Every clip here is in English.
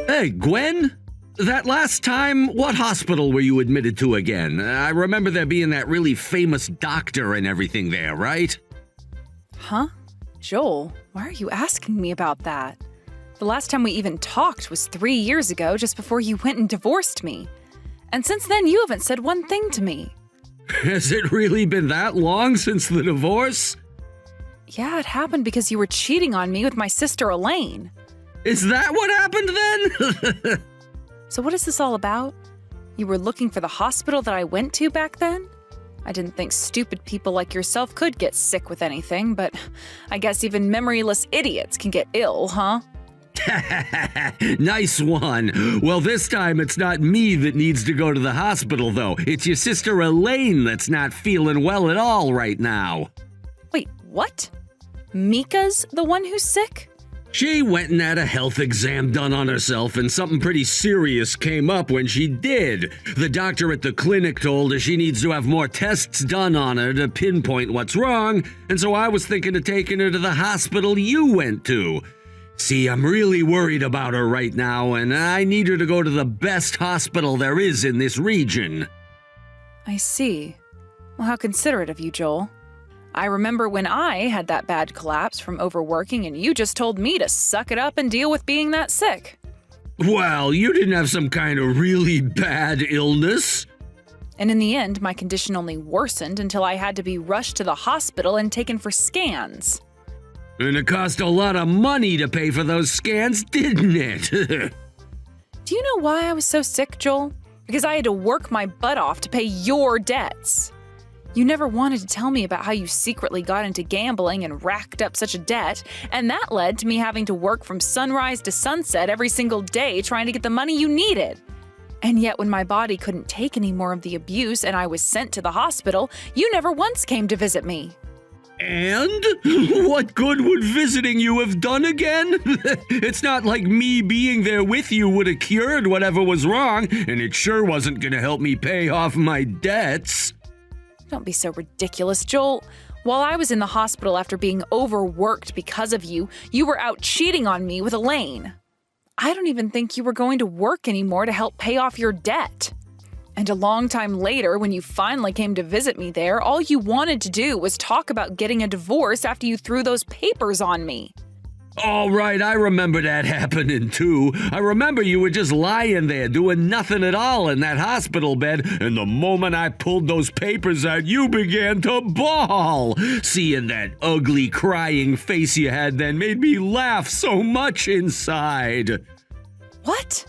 Hey, Gwen? That last time, what hospital were you admitted to again? I remember there being that really famous doctor and everything there, right? Huh? Joel, why are you asking me about that? The last time we even talked was 3 years ago, just before you went and divorced me. And since then, you haven't said one thing to me. Has it really been that long since the divorce? Yeah, it happened because you were cheating on me with my sister Elaine. Is that what happened then? So what is this all about? You were looking for the hospital that I went to back then? I didn't think stupid people like yourself could get sick with anything, but I guess even memoryless idiots can get ill, huh? Nice one. Well, this time it's not me that needs to go to the hospital, though. It's your sister Elaine that's not feeling well at all right now. Wait, what? Mika's the one who's sick? She went and had a health exam done on herself, and something pretty serious came up when she did. The doctor at the clinic told her she needs to have more tests done on her to pinpoint what's wrong, and so I was thinking of taking her to the hospital you went to. See, I'm really worried about her right now, and I need her to go to the best hospital there is in this region. I see. Well, how considerate of you, Joel. I remember when I had that bad collapse from overworking and you just told me to suck it up and deal with being that sick. Well, you didn't have some kind of really bad illness. And in the end, my condition only worsened until I had to be rushed to the hospital and taken for scans. And it cost a lot of money to pay for those scans, didn't it? Do you know why I was so sick, Joel? Because I had to work my butt off to pay your debts. You never wanted to tell me about how you secretly got into gambling and racked up such a debt, and that led to me having to work from sunrise to sunset every single day trying to get the money you needed. And yet when my body couldn't take any more of the abuse and I was sent to the hospital, you never once came to visit me. And? What good would visiting you have done again? It's not like me being there with you would have cured whatever was wrong, and it sure wasn't going to help me pay off my debts. Don't be so ridiculous, Joel. While I was in the hospital after being overworked because of you, you were out cheating on me with Elaine. I don't even think you were going to work anymore to help pay off your debt. And a long time later, when you finally came to visit me there, all you wanted to do was talk about getting a divorce after you threw those papers on me. All right, I remember that happening too. I remember you were just lying there doing nothing at all in that hospital bed, and the moment I pulled those papers out, you began to bawl. Seeing that ugly crying face you had then made me laugh so much inside. What?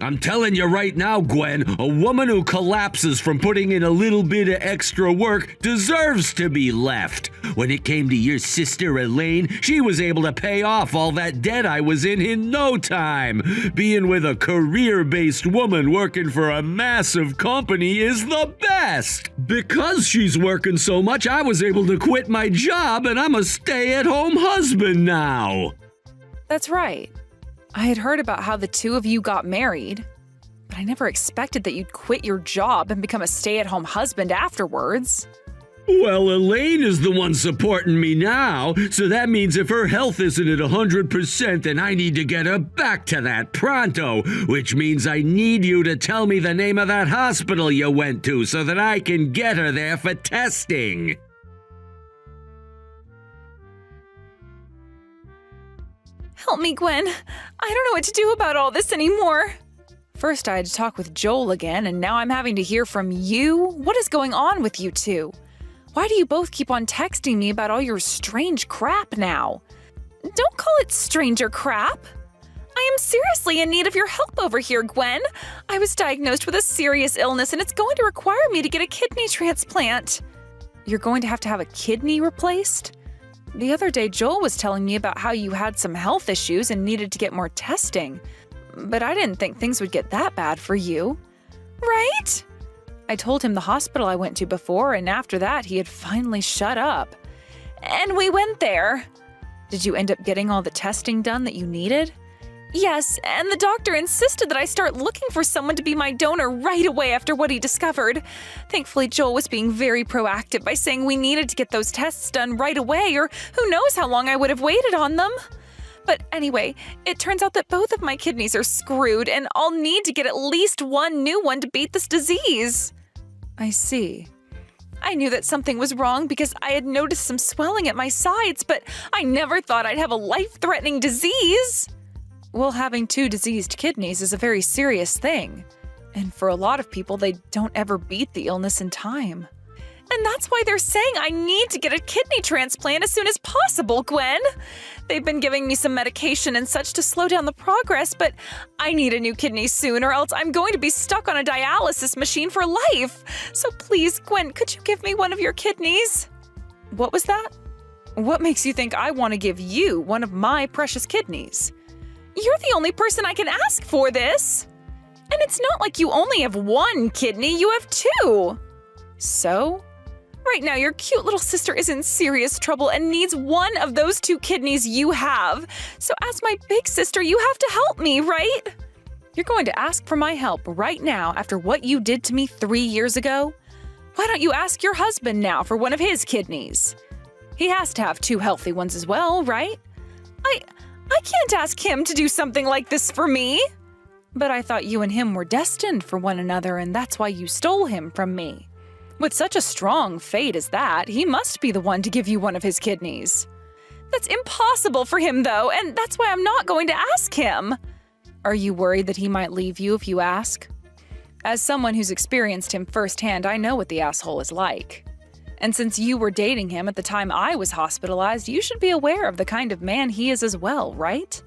I'm telling you right now, Gwen, a woman who collapses from putting in a little bit of extra work deserves to be left. When it came to your sister Elaine, she was able to pay off all that debt I was in no time. Being with a career-based woman working for a massive company is the best. Because she's working so much, I was able to quit my job and I'm a stay-at-home husband now. That's right. I had heard about how the two of you got married, but I never expected that you'd quit your job and become a stay-at-home husband afterwards. Well, Elaine is the one supporting me now, so that means if her health isn't at 100%, then I need to get her back to that pronto, which means I need you to tell me the name of that hospital you went to so that I can get her there for testing. Help me, Gwen. I don't know what to do about all this anymore. First, I had to talk with Joel again, and now I'm having to hear from you? What is going on with you two? Why do you both keep on texting me about all your strange crap now? Don't call it stranger crap. I am seriously in need of your help over here, Gwen. I was diagnosed with a serious illness, and it's going to require me to get a kidney transplant. You're going to have a kidney replaced? The other day, Joel was telling me about how you had some health issues and needed to get more testing. But I didn't think things would get that bad for you. Right? I told him the hospital I went to before, and after that, he had finally shut up. And we went there. Did you end up getting all the testing done that you needed? Yes, and the doctor insisted that I start looking for someone to be my donor right away after what he discovered. Thankfully, Joel was being very proactive by saying we needed to get those tests done right away, or who knows how long I would have waited on them. But anyway, it turns out that both of my kidneys are screwed and I'll need to get at least one new one to beat this disease. I see. I knew that something was wrong because I had noticed some swelling at my sides, but I never thought I'd have a life-threatening disease. Well, having 2 diseased kidneys is a very serious thing. And for a lot of people, they don't ever beat the illness in time. And that's why they're saying I need to get a kidney transplant as soon as possible, Gwen. They've been giving me some medication and such to slow down the progress, but I need a new kidney soon or else I'm going to be stuck on a dialysis machine for life. So please, Gwen, could you give me one of your kidneys? What was that? What makes you think I want to give you one of my precious kidneys? You're the only person I can ask for this. And it's not like you only have 1 kidney, you have 2. So? Right now, your cute little sister is in serious trouble and needs one of those 2 kidneys you have. So as my big sister, you have to help me, right? You're going to ask for my help right now after what you did to me 3 years ago? Why don't you ask your husband now for one of his kidneys? He has to have 2 healthy ones as well, right? I can't ask him to do something like this for me. But I thought you and him were destined for one another, and that's why you stole him from me. With such a strong fate as that, he must be the one to give you one of his kidneys. That's impossible for him, though, and that's why I'm not going to ask him. Are you worried that he might leave you if you ask? As someone who's experienced him firsthand, I know what the asshole is like. And since you were dating him at the time I was hospitalized, you should be aware of the kind of man he is as well, right?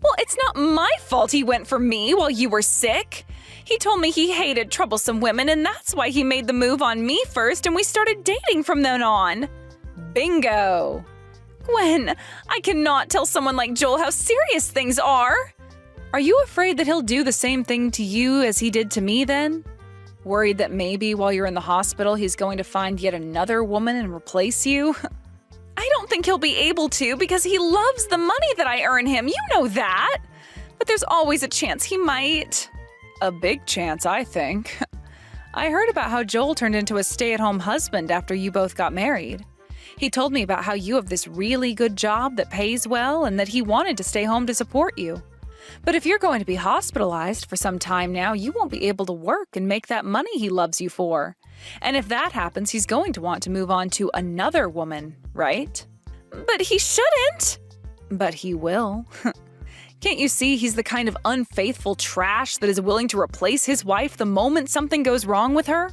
Well, it's not my fault he went for me while you were sick. He told me he hated troublesome women, and that's why he made the move on me first, and we started dating from then on. Bingo! Gwen, I cannot tell someone like Joel how serious things are. Are you afraid that he'll do the same thing to you as he did to me then? Worried that maybe while you're in the hospital he's going to find yet another woman and replace you? I don't think he'll be able to because he loves the money that I earn him, you know that. But there's always a chance he might. A big chance, I think. I heard about how Joel turned into a stay-at-home husband after you both got married. He told me about how you have this really good job that pays well and that he wanted to stay home to support you. But if you're going to be hospitalized for some time now, you won't be able to work and make that money he loves you for. And if that happens, he's going to want to move on to another woman, right? But he shouldn't. But he will. Can't you see he's the kind of unfaithful trash that is willing to replace his wife the moment something goes wrong with her?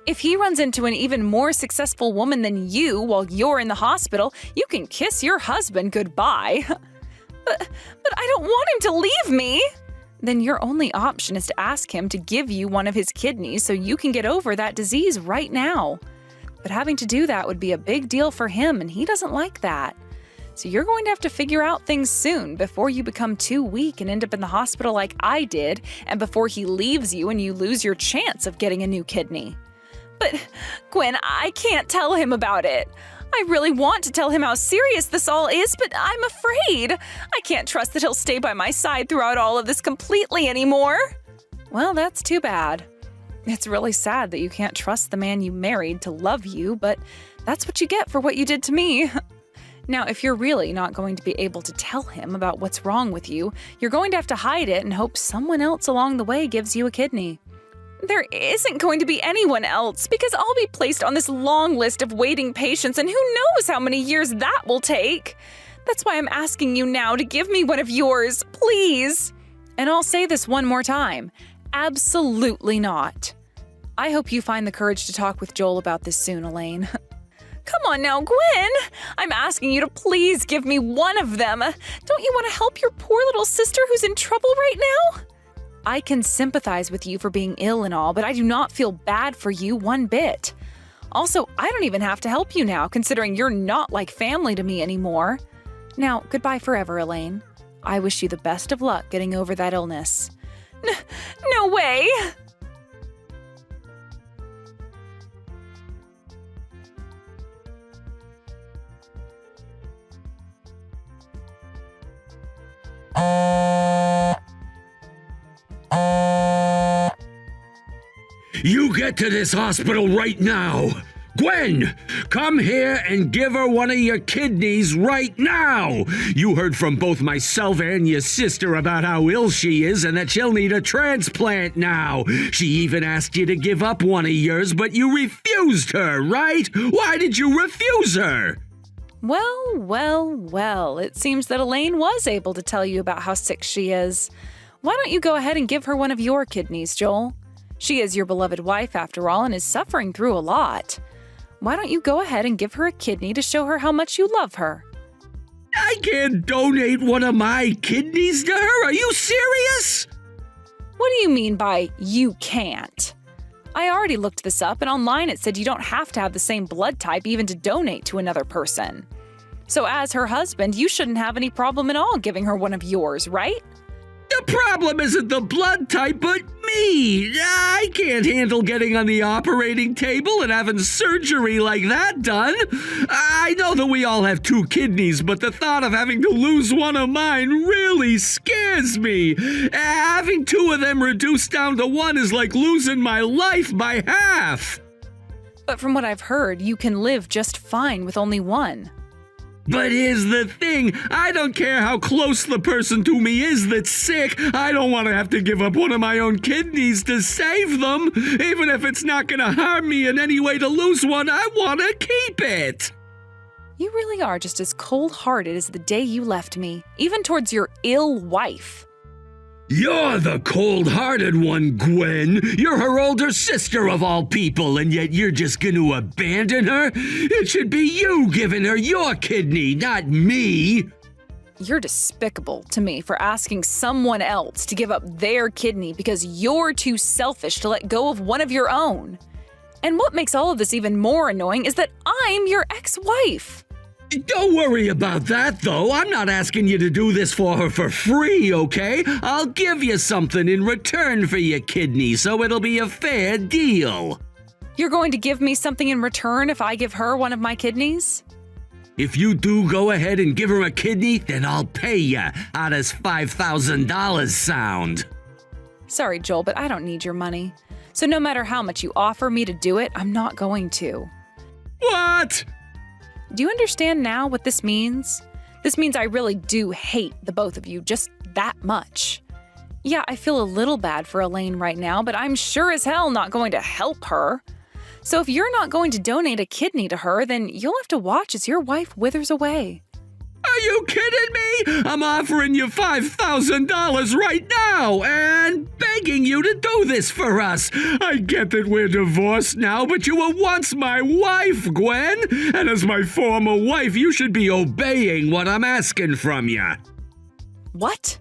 If he runs into an even more successful woman than you while you're in the hospital, you can kiss your husband goodbye. But I don't want him to leave me. Then your only option is to ask him to give you one of his kidneys so you can get over that disease right now. But having to do that would be a big deal for him, and he doesn't like that. So you're going to have to figure out things soon before you become too weak and end up in the hospital like I did, and before he leaves you and you lose your chance of getting a new kidney. But, Gwen, I can't tell him about it. I really want to tell him how serious this all is, but I'm afraid. I can't trust that he'll stay by my side throughout all of this completely anymore. Well, that's too bad. It's really sad that you can't trust the man you married to love you, but that's what you get for what you did to me. Now, if you're really not going to be able to tell him about what's wrong with you, you're going to have to hide it and hope someone else along the way gives you a kidney. There isn't going to be anyone else because I'll be placed on this long list of waiting patients, and who knows how many years that will take. That's why I'm asking you now to give me one of yours, please. And I'll say this one more time. Absolutely not. I hope you find the courage to talk with Joel about this soon, Elaine. Come on now, Gwen! I'm asking you to please give me one of them. Don't you want to help your poor little sister who's in trouble right now? I can sympathize with you for being ill and all, but I do not feel bad for you one bit. Also, I don't even have to help you now, considering you're not like family to me anymore. Now, goodbye forever, Elaine. I wish you the best of luck getting over that illness. No way! You get to this hospital right now! Gwen, come here and give her one of your kidneys right now. You heard from both myself and your sister about how ill she is and that she'll need a transplant now. She even asked you to give up one of yours, but you refused her, right? Why did you refuse her? Well, it seems that Elaine was able to tell you about how sick she is. Why don't you go ahead and give her one of your kidneys, Joel? She is your beloved wife, after all, and is suffering through a lot. Why don't you go ahead and give her a kidney to show her how much you love her? I can't donate one of my kidneys to her? Are you serious? What do you mean by you can't? I already looked this up, and online it said you don't have to have the same blood type even to donate to another person. So as her husband, you shouldn't have any problem at all giving her one of yours, right? The problem isn't the blood type, but me. I can't handle getting on the operating table and having surgery like that done. I know that we all have two kidneys, but the thought of having to lose one of mine really scares me. Having two of them reduced down to one is like losing my life by half. But from what I've heard, you can live just fine with only one. But here's the thing, I don't care how close the person to me is that's sick. I don't want to have to give up one of my own kidneys to save them. Even if it's not going to harm me in any way to lose one, I want to keep it. You really are just as cold-hearted as the day you left me, even towards your ill wife. You're the cold-hearted one, Gwen. You're her older sister of all people, and yet you're just going to abandon her? It should be you giving her your kidney, not me. You're despicable to me for asking someone else to give up their kidney because you're too selfish to let go of one of your own. And what makes all of this even more annoying is that I'm your ex-wife. Don't worry about that, though. I'm not asking you to do this for her for free, okay? I'll give you something in return for your kidney, so it'll be a fair deal. You're going to give me something in return if I give her one of my kidneys? If you do go ahead and give her a kidney, then I'll pay you. How does $5,000 sound? Sorry, Joel, but I don't need your money. So no matter how much you offer me to do it, I'm not going to. What? Do you understand now what this means? This means I really do hate the both of you just that much. Yeah, I feel a little bad for Elaine right now, but I'm sure as hell not going to help her. So if you're not going to donate a kidney to her, then you'll have to watch as your wife withers away. Are you kidding me? I'm offering you $5,000 right now and begging you to do this for us. I get that we're divorced now, but you were once my wife, Gwen. And as my former wife, you should be obeying what I'm asking from you. What?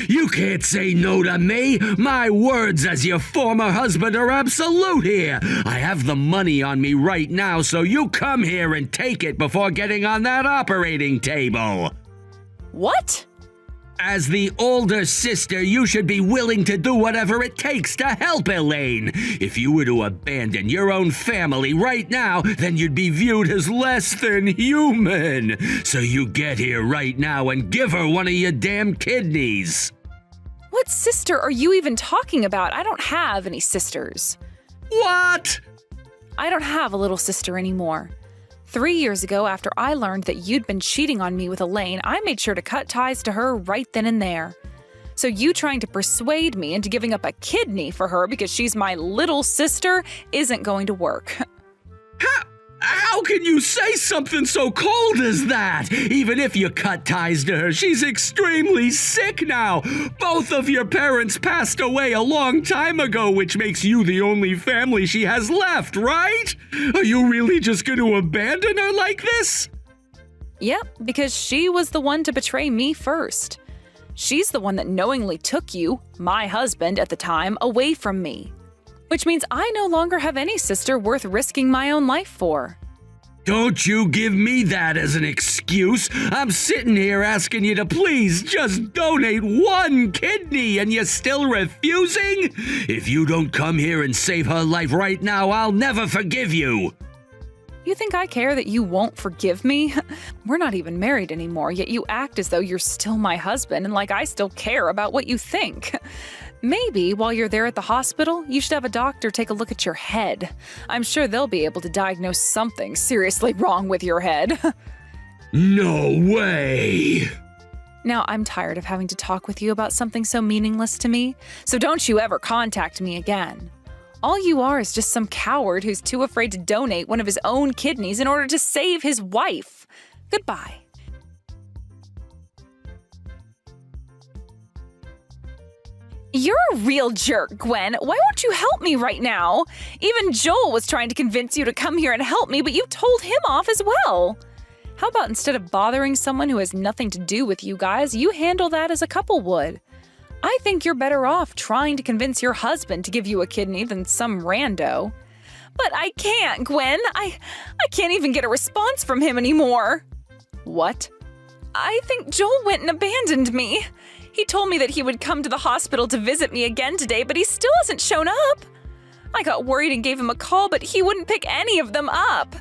You can't say no to me. My words as your former husband are absolute here. I have the money on me right now, so you come here and take it before getting on that operating table. What? As the older sister, you should be willing to do whatever it takes to help Elaine. If you were to abandon your own family right now, then you'd be viewed as less than human. So you get here right now and give her one of your damn kidneys. What sister are you even talking about? I don't have any sisters. What? I don't have a little sister anymore. 3 years ago, after I learned that you'd been cheating on me with Elaine, I made sure to cut ties to her right then and there. So you trying to persuade me into giving up a kidney for her because she's my little sister isn't going to work. How can you say something so cold as that? Even if you cut ties to her, she's extremely sick now. Both of your parents passed away a long time ago, which makes you the only family she has left, right? Are you really just going to abandon her like this? Yep, because she was the one to betray me first. She's the one that knowingly took you, my husband at the time, away from me. Which means I no longer have any sister worth risking my own life for. Don't you give me that as an excuse. I'm sitting here asking you to please just donate one kidney and you're still refusing? If you don't come here and save her life right now, I'll never forgive you. You think I care that you won't forgive me? We're not even married anymore, yet you act as though you're still my husband and like I still care about what you think. Maybe while you're there at the hospital, you should have a doctor take a look at your head. I'm sure they'll be able to diagnose something seriously wrong with your head. No way! Now, I'm tired of having to talk with you about something so meaningless to me, so don't you ever contact me again. All you are is just some coward who's too afraid to donate one of his own kidneys in order to save his wife. Goodbye. You're a real jerk, Gwen. Why won't you help me right now? Even Joel was trying to convince you to come here and help me, but you told him off as well. How about instead of bothering someone who has nothing to do with you guys, you handle that as a couple would? I think you're better off trying to convince your husband to give you a kidney than some rando. But I can't, Gwen. I can't even get a response from him anymore. What? I think Joel went and abandoned me. He told me that he would come to the hospital to visit me again today, but he still hasn't shown up. I got worried and gave him a call, but he wouldn't pick any of them up.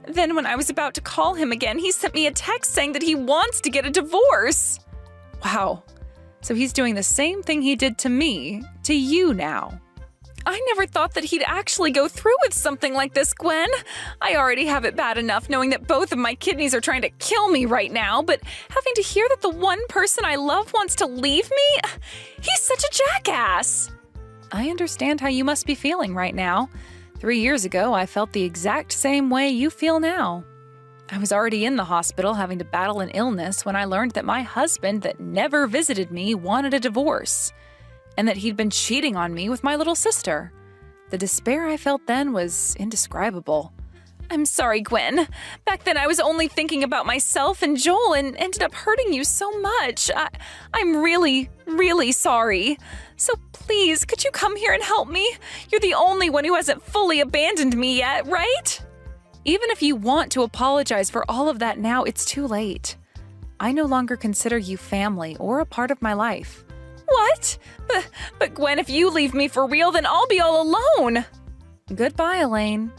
Then when I was about to call him again, he sent me a text saying that he wants to get a divorce. Wow. So he's doing the same thing he did to me, to you now. I never thought that he'd actually go through with something like this, Gwen. I already have it bad enough knowing that both of my kidneys are trying to kill me right now, but having to hear that the one person I love wants to leave me? He's such a jackass. I understand how you must be feeling right now. 3 years ago, I felt the exact same way you feel now. I was already in the hospital having to battle an illness when I learned that my husband that never visited me wanted a divorce, and that he'd been cheating on me with my little sister. The despair I felt then was indescribable. I'm sorry, Gwen. Back then I was only thinking about myself and Joel and ended up hurting you so much. I'm really, really sorry. So please, could you come here and help me? You're the only one who hasn't fully abandoned me yet, right? Even if you want to apologize for all of that now, it's too late. I no longer consider you family or a part of my life. What? But Gwen, if you leave me for real, then I'll be all alone. Goodbye, Elaine.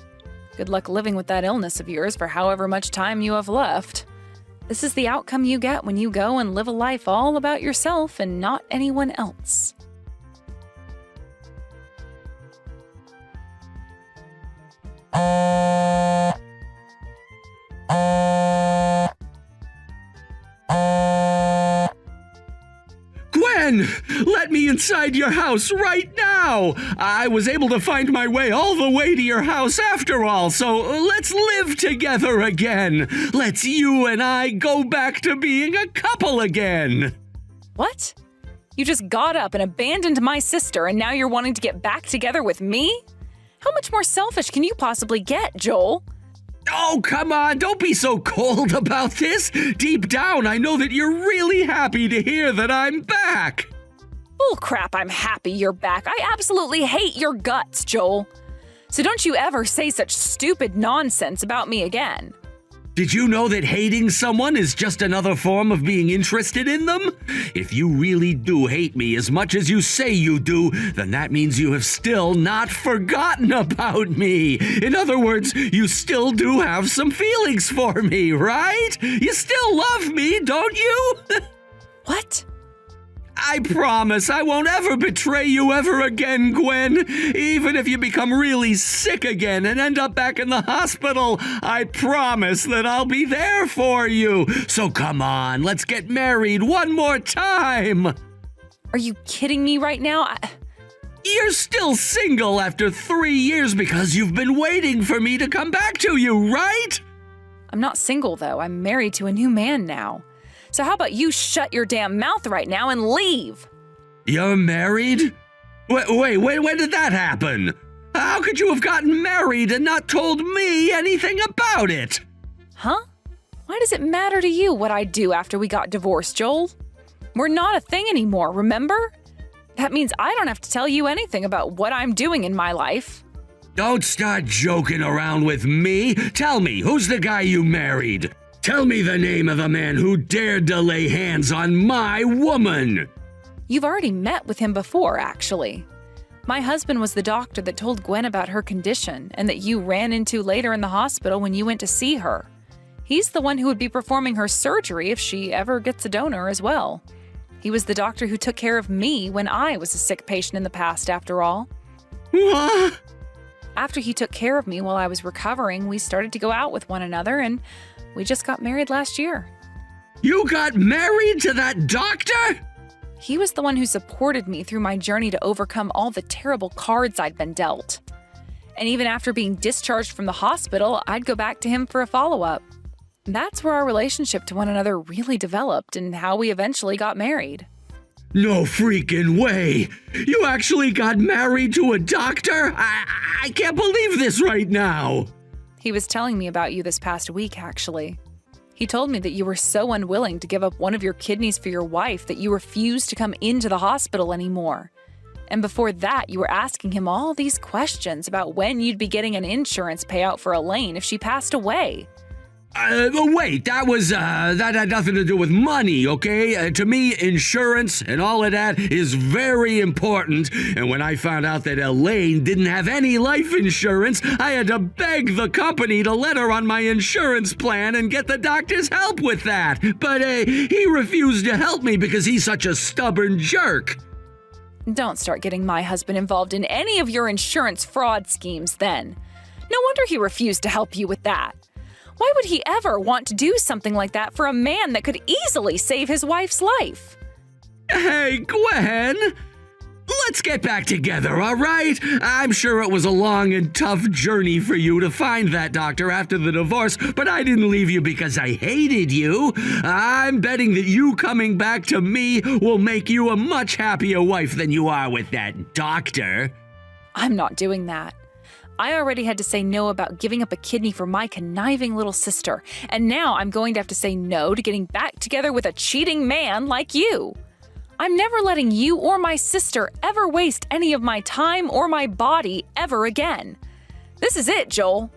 Good luck living with that illness of yours for however much time you have left. This is the outcome you get when you go and live a life all about yourself and not anyone else. Gwen, let me inside your house right now. I was able to find my way all the way to your house after all, so let's live together again. Let's you and I go back to being a couple again. What? You just got up and abandoned my sister and now you're wanting to get back together with me? How much more selfish can you possibly get, Joel? Oh, come on, don't be so cold about this. Deep down, I know that you're really happy to hear that I'm back. Bull crap, I'm happy you're back. I absolutely hate your guts, Joel. So don't you ever say such stupid nonsense about me again. Did you know that hating someone is just another form of being interested in them? If you really do hate me as much as you say you do, then that means you have still not forgotten about me. In other words, you still do have some feelings for me, right? You still love me, don't you? What? I promise I won't ever betray you ever again, Gwen. Even if you become really sick again and end up back in the hospital, I promise that I'll be there for you. So come on, let's get married one more time. Are you kidding me right now? You're still single after 3 years because you've been waiting for me to come back to you, right? I'm not single, though. I'm married to a new man now. So how about you shut your damn mouth right now and leave? You're married? Wait, when did that happen? How could you have gotten married and not told me anything about it? Huh? Why does it matter to you what I do after we got divorced, Joel? We're not a thing anymore, remember? That means I don't have to tell you anything about what I'm doing in my life. Don't start joking around with me. Tell me, who's the guy you married? Tell me the name of the man who dared to lay hands on my woman. You've already met with him before, actually. My husband was the doctor that told Gwen about her condition and that you ran into later in the hospital when you went to see her. He's the one who would be performing her surgery if she ever gets a donor as well. He was the doctor who took care of me when I was a sick patient in the past, after all. What? After he took care of me while I was recovering, we started to go out with one another, and we just got married last year. You got married to that doctor? He was the one who supported me through my journey to overcome all the terrible cards I'd been dealt. And even after being discharged from the hospital, I'd go back to him for a follow-up. That's where our relationship to one another really developed and how we eventually got married. No freaking way! You actually got married to a doctor? I can't believe this right now! He was telling me about you this past week, actually. He told me that you were so unwilling to give up one of your kidneys for your wife that you refused to come into the hospital anymore. And before that, you were asking him all these questions about when you'd be getting an insurance payout for Elaine if she passed away. Wait, that had nothing to do with money, okay? To me, insurance and all of that is very important. And when I found out that Elaine didn't have any life insurance, I had to beg the company to let her on my insurance plan and get the doctor's help with that. But he refused to help me because he's such a stubborn jerk. Don't start getting my husband involved in any of your insurance fraud schemes then. No wonder he refused to help you with that. Why would he ever want to do something like that for a man that could easily save his wife's life? Hey, Gwen! Let's get back together, all right? I'm sure it was a long and tough journey for you to find that doctor after the divorce, but I didn't leave you because I hated you. I'm betting that you coming back to me will make you a much happier wife than you are with that doctor. I'm not doing that. I already had to say no about giving up a kidney for my conniving little sister, and now I'm going to have to say no to getting back together with a cheating man like you. I'm never letting you or my sister ever waste any of my time or my body ever again. This is it, Joel.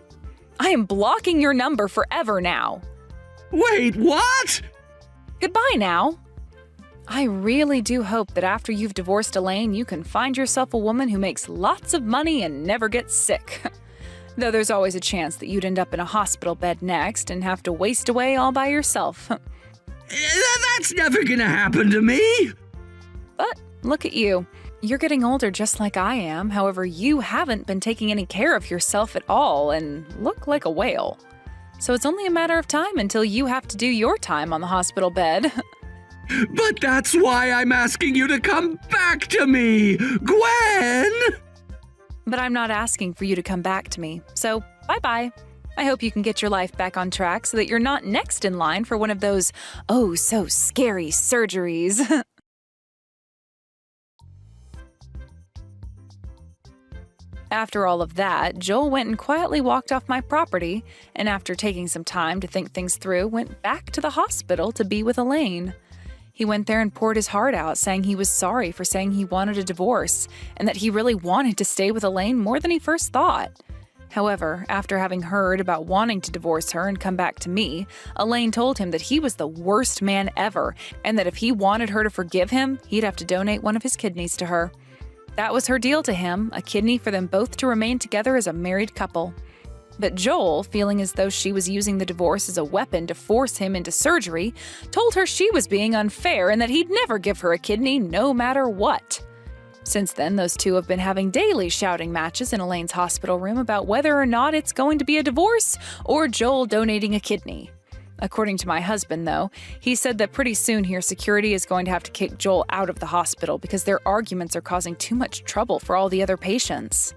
I am blocking your number forever now. Wait, what? Goodbye now. I really do hope that after you've divorced Elaine, you can find yourself a woman who makes lots of money and never gets sick. Though there's always a chance that you'd end up in a hospital bed next and have to waste away all by yourself. That's never gonna happen to me. But look at you. You're getting older just like I am. However, you haven't been taking any care of yourself at all and look like a whale. So it's only a matter of time until you have to do your time on the hospital bed. But that's why I'm asking you to come back to me, Gwen! But I'm not asking for you to come back to me, so bye-bye. I hope you can get your life back on track so that you're not next in line for one of those oh-so-scary surgeries. After all of that, Joel went and quietly walked off my property, and after taking some time to think things through, went back to the hospital to be with Elaine. He went there and poured his heart out, saying he was sorry for saying he wanted a divorce, and that he really wanted to stay with Elaine more than he first thought. However, after having heard about wanting to divorce her and come back to me, Elaine told him that he was the worst man ever, and that if he wanted her to forgive him, he'd have to donate one of his kidneys to her. That was her deal to him, a kidney for them both to remain together as a married couple. But Joel, feeling as though she was using the divorce as a weapon to force him into surgery, told her she was being unfair and that he'd never give her a kidney no matter what. Since then, those two have been having daily shouting matches in Elaine's hospital room about whether or not it's going to be a divorce or Joel donating a kidney. According to my husband, though, he said that pretty soon here security is going to have to kick Joel out of the hospital because their arguments are causing too much trouble for all the other patients.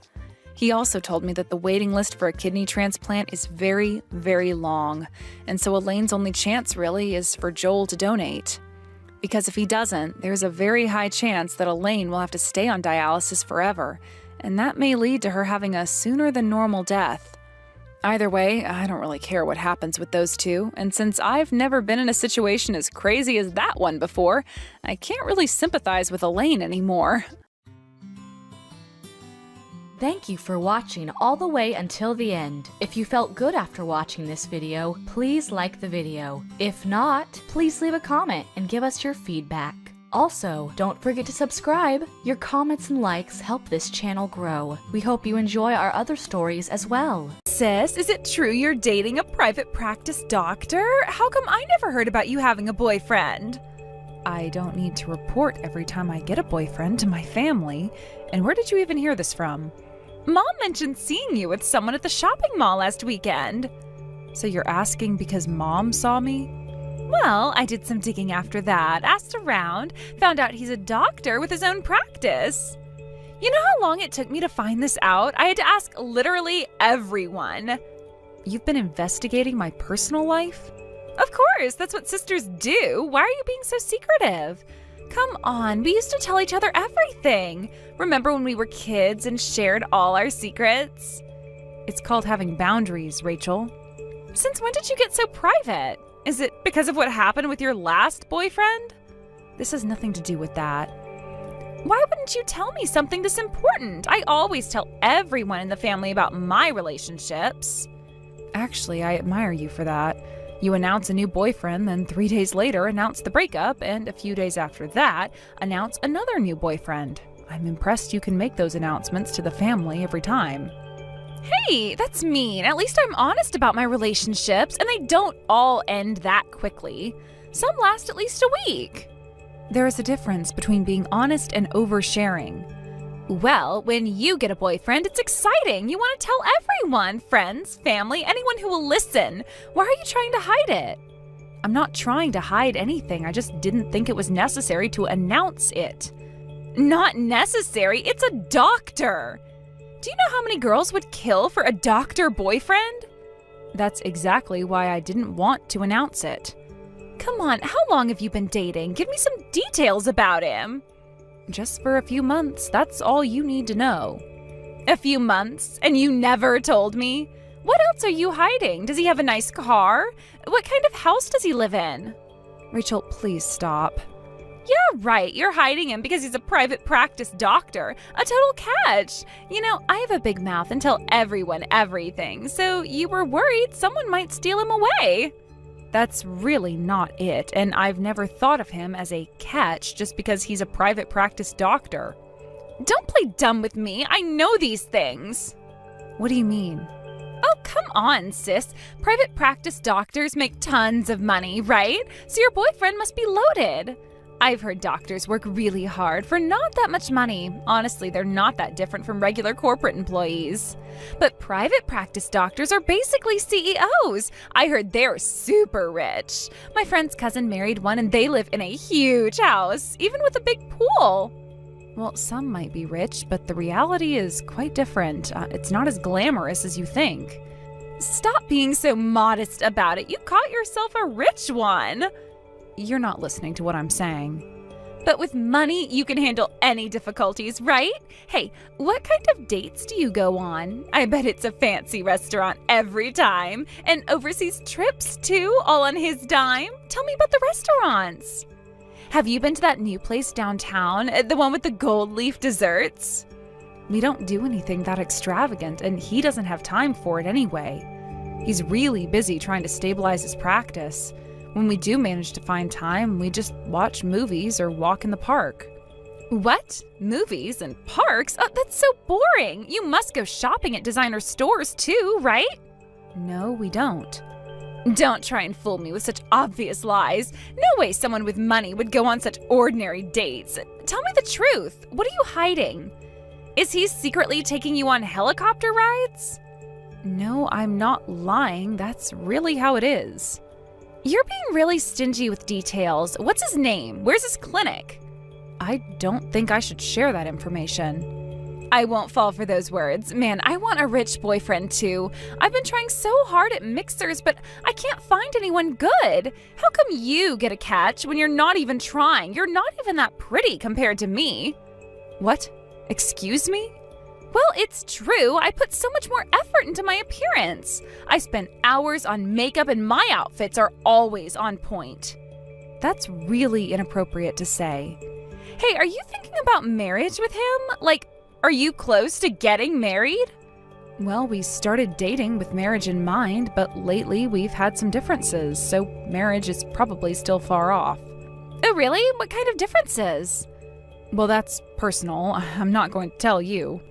He also told me that the waiting list for a kidney transplant is very, very long, and so Elaine's only chance really is for Joel to donate. Because if he doesn't, there's a very high chance that Elaine will have to stay on dialysis forever, and that may lead to her having a sooner than normal death. Either way, I don't really care what happens with those two, and since I've never been in a situation as crazy as that one before, I can't really sympathize with Elaine anymore. Thank you for watching all the way until the end. If you felt good after watching this video, please like the video. If not, please leave a comment and give us your feedback. Also, don't forget to subscribe. Your comments and likes help this channel grow. We hope you enjoy our other stories as well. Sis, is it true you're dating a private practice doctor? How come I never heard about you having a boyfriend? I don't need to report every time I get a boyfriend to my family. And where did you even hear this from? Mom mentioned seeing you with someone at the shopping mall last weekend. So you're asking because Mom saw me? Well, I did some digging after that, asked around, found out he's a doctor with his own practice. You know how long it took me to find this out? I had to ask literally everyone. You've been investigating my personal life? Of course, that's what sisters do. Why are you being so secretive? Come on, we used to tell each other everything. Remember when we were kids and shared all our secrets? It's called having boundaries, Rachel. Since when did you get so private? Is it because of what happened with your last boyfriend? This has nothing to do with that. Why wouldn't you tell me something this important? I always tell everyone in the family about my relationships. Actually, I admire you for that. You announce a new boyfriend, then 3 days later announce the breakup, and a few days after that, announce another new boyfriend. I'm impressed you can make those announcements to the family every time. Hey, that's mean. At least I'm honest about my relationships, and they don't all end that quickly. Some last at least a week. There is a difference between being honest and oversharing. Well, when you get a boyfriend, it's exciting. You want to tell everyone, friends, family, anyone who will listen. Why are you trying to hide it? I'm not trying to hide anything. I just didn't think it was necessary to announce it. Not necessary? It's a doctor. Do you know how many girls would kill for a doctor boyfriend? That's exactly why I didn't want to announce it. Come on, how long have you been dating? Give me some details about him. Just for a few months, that's all you need to know. A few months? And you never told me? What else are you hiding? Does he have a nice car? What kind of house does he live in? Rachel, please stop. Yeah, right. You're hiding him because he's a private practice doctor. A total catch. You know, I have a big mouth and tell everyone everything, so you were worried someone might steal him away. That's really not it, and I've never thought of him as a catch just because he's a private practice doctor. Don't play dumb with me. I know these things. What do you mean? Oh, come on, sis. Private practice doctors make tons of money, right? So your boyfriend must be loaded. I've heard doctors work really hard for not that much money. Honestly, they're not that different from regular corporate employees. But private practice doctors are basically CEOs. I heard they're super rich. My friend's cousin married one and they live in a huge house, even with a big pool. Well, some might be rich, but the reality is quite different. It's not as glamorous as you think. Stop being so modest about it. You caught yourself a rich one. You're not listening to what I'm saying. But with money, you can handle any difficulties, right? Hey, what kind of dates do you go on? I bet it's a fancy restaurant every time. And overseas trips, too, all on his dime. Tell me about the restaurants. Have you been to that new place downtown, the one with the gold leaf desserts? We don't do anything that extravagant, and he doesn't have time for it anyway. He's really busy trying to stabilize his practice. When we do manage to find time, we just watch movies or walk in the park. What? Movies and parks? Oh, that's so boring. You must go shopping at designer stores too, right? No, we don't. Don't try and fool me with such obvious lies. No way someone with money would go on such ordinary dates. Tell me the truth. What are you hiding? Is he secretly taking you on helicopter rides? No, I'm not lying. That's really how it is. You're being really stingy with details. What's his name? Where's his clinic? I don't think I should share that information. I won't fall for those words. Man, I want a rich boyfriend too. I've been trying so hard at mixers, but I can't find anyone good. How come you get a catch when you're not even trying? You're not even that pretty compared to me. What? Excuse me? Well, it's true. I put so much more effort into my appearance. I spend hours on makeup and my outfits are always on point. That's really inappropriate to say. Hey, are you thinking about marriage with him? Like, are you close to getting married? Well, we started dating with marriage in mind, but lately we've had some differences, so marriage is probably still far off. Oh, really? What kind of differences? Well, that's personal. I'm not going to tell you.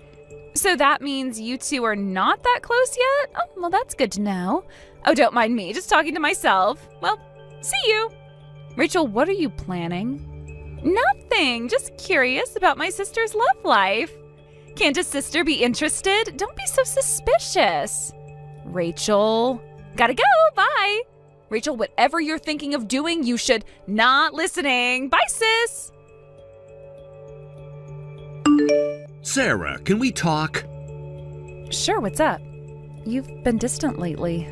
So that means you two are not that close yet? Oh, well, that's good to know. Oh, don't mind me, just talking to myself. Well, see you. Rachel, what are you planning? Nothing. Just curious about my sister's love life. Can't a sister be interested? Don't be so suspicious. Rachel, gotta go. Bye. Rachel, whatever you're thinking of doing, you should not listening. Bye, sis. Sarah, can we talk? Sure, what's up? You've been distant lately.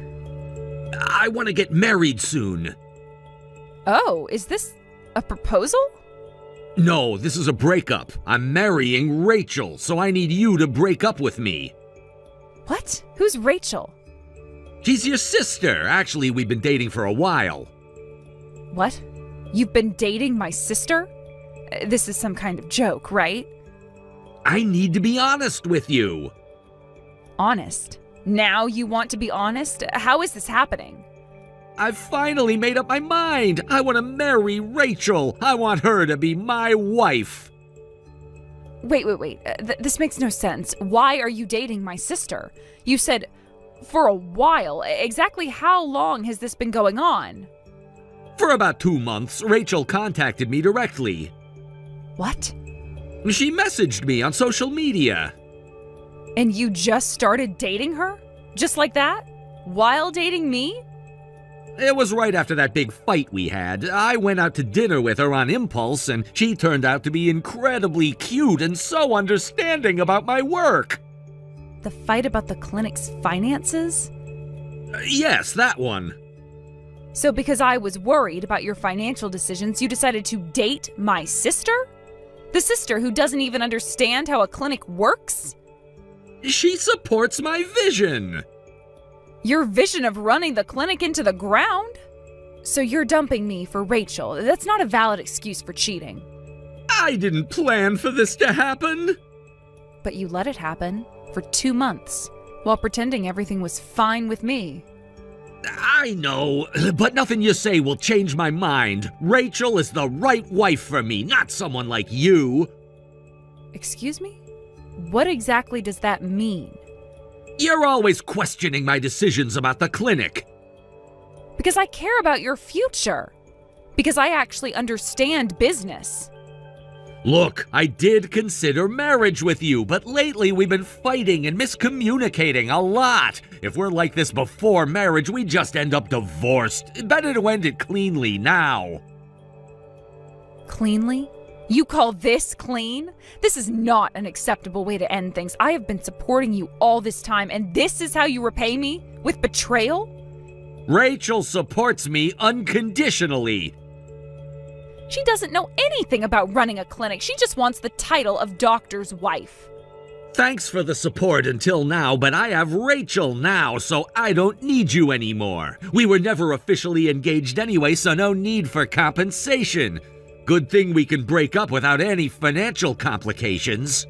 I want to get married soon. Oh, is this a proposal? No, this is a breakup. I'm marrying Rachel, so I need you to break up with me. What? Who's Rachel? She's your sister. Actually, we've been dating for a while. What? You've been dating my sister? This is some kind of joke, right? I need to be honest with you. Honest? Now you want to be honest? How is this happening? I've finally made up my mind. I want to marry Rachel. I want her to be my wife. Wait. This makes no sense. Why are you dating my sister? You said for a while. Exactly how long has this been going on? For about 2 months, Rachel contacted me directly. What? She messaged me on social media. And you just started dating her? Just like that? While dating me? It was right after that big fight we had. I went out to dinner with her on impulse, and she turned out to be incredibly cute and so understanding about my work. The fight about the clinic's finances? Yes, that one. So because I was worried about your financial decisions, you decided to date my sister? The sister who doesn't even understand how a clinic works? She supports my vision. Your vision of running the clinic into the ground? So you're dumping me for Rachel. That's not a valid excuse for cheating. I didn't plan for this to happen. But you let it happen for 2 months while pretending everything was fine with me. I know, but nothing you say will change my mind. Rachel is the right wife for me, not someone like you. Excuse me? What exactly does that mean? You're always questioning my decisions about the clinic. Because I care about your future. Because I actually understand business. Look, I did consider marriage with you, but lately we've been fighting and miscommunicating a lot. If we're like this before marriage, we just end up divorced. Better to end it cleanly now. Cleanly? You call this clean? This is not an acceptable way to end things. I have been supporting you all this time, and this is how you repay me? With betrayal? Rachel supports me unconditionally. She doesn't know anything about running a clinic. She just wants the title of doctor's wife. Thanks for the support until now, but I have Rachel now, so I don't need you anymore. We were never officially engaged anyway, so no need for compensation. Good thing we can break up without any financial complications.